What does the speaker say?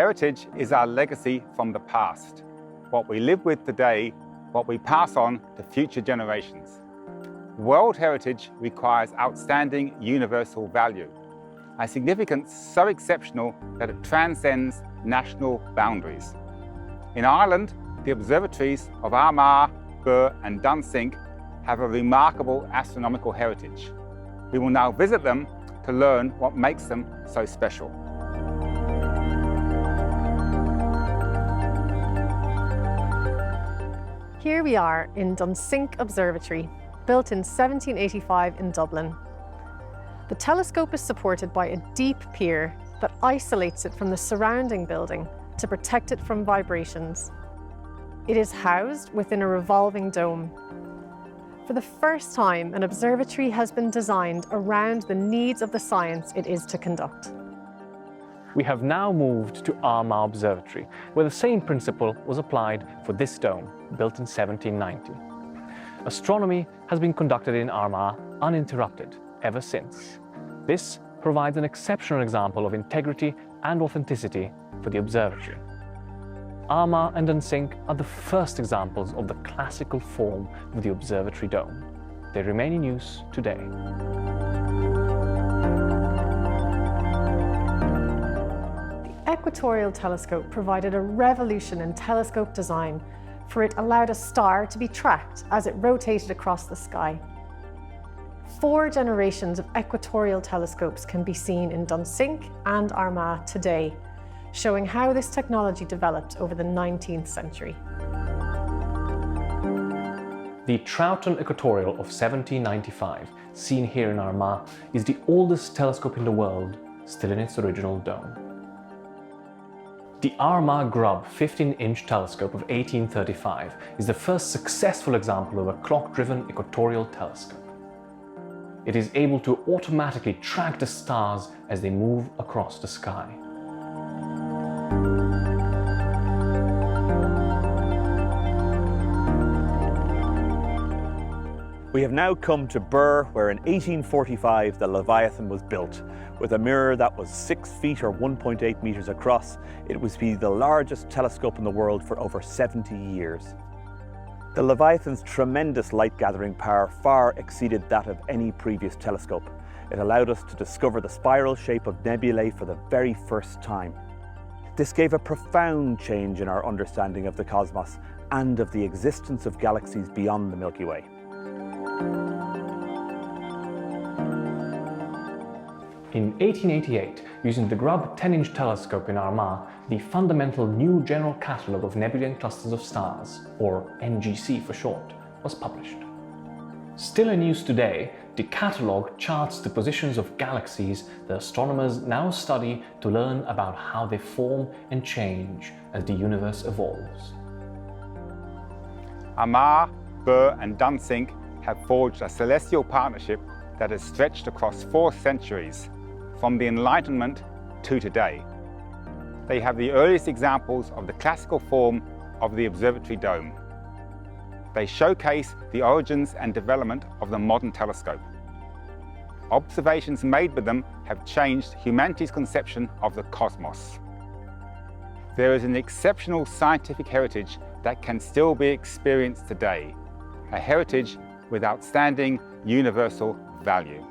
Heritage is our legacy from the past, what we live with today, what we pass on to future generations. World heritage requires outstanding universal value, a significance so exceptional that it transcends national boundaries. In Ireland, the observatories of Arma, and Dunsink have a remarkable astronomical heritage. We will now visit them to learn what makes them so special. Here we are in Dunsink Observatory, built in 1785 in Dublin. The telescope is supported by a deep pier that isolates it from the surrounding building to protect it from vibrations. It is housed within a revolving dome. For the first time, an observatory has been designed around the needs of the science it is to conduct. We have now moved to Arma Observatory, where the same principle was applied for this dome, built in 1790. Astronomy has been conducted in Arma uninterrupted ever since. This provides an exceptional example of integrity and authenticity for the observatory. Arma and Dunsink are the first examples of the classical form of the observatory dome. They remain in use today. The Equatorial Telescope provided a revolution in telescope design, for it allowed a star to be tracked as it rotated across the sky. 4 generations of equatorial telescopes can be seen in Dunsink and Arma today, showing how this technology developed over the 19th century. The Troughton Equatorial of 1795, seen here in Arma, is the oldest telescope in the world, still in its original dome. The Arma Grubb 15-inch telescope of 1835 is the first successful example of a clock-driven equatorial telescope. It is able to automatically track the stars as they move across the sky. We have now come to Birr, where in 1845 the Leviathan was built. With a mirror that was 6 feet or 1.8 meters across, it was to be the largest telescope in the world for over 70 years. The Leviathan's tremendous light-gathering power far exceeded that of any previous telescope. It allowed us to discover the spiral shape of nebulae for the very first time. This gave a profound change in our understanding of the cosmos and of the existence of galaxies beyond the Milky Way. In 1888, using the Grubb 10-inch telescope in Arma, the fundamental New General Catalogue of Nebulae and Clusters of Stars, or NGC for short, was published. Still in use today, the catalogue charts the positions of galaxies that astronomers now study to learn about how they form and change as the universe evolves. Arma, Birr and Dunsink have forged a celestial partnership that has stretched across 4 centuries, from the Enlightenment to today. They have the earliest examples of the classical form of the observatory dome. They showcase the origins and development of the modern telescope. Observations made with them have changed humanity's conception of the cosmos. There is an exceptional scientific heritage that can still be experienced today, a heritage with outstanding universal value.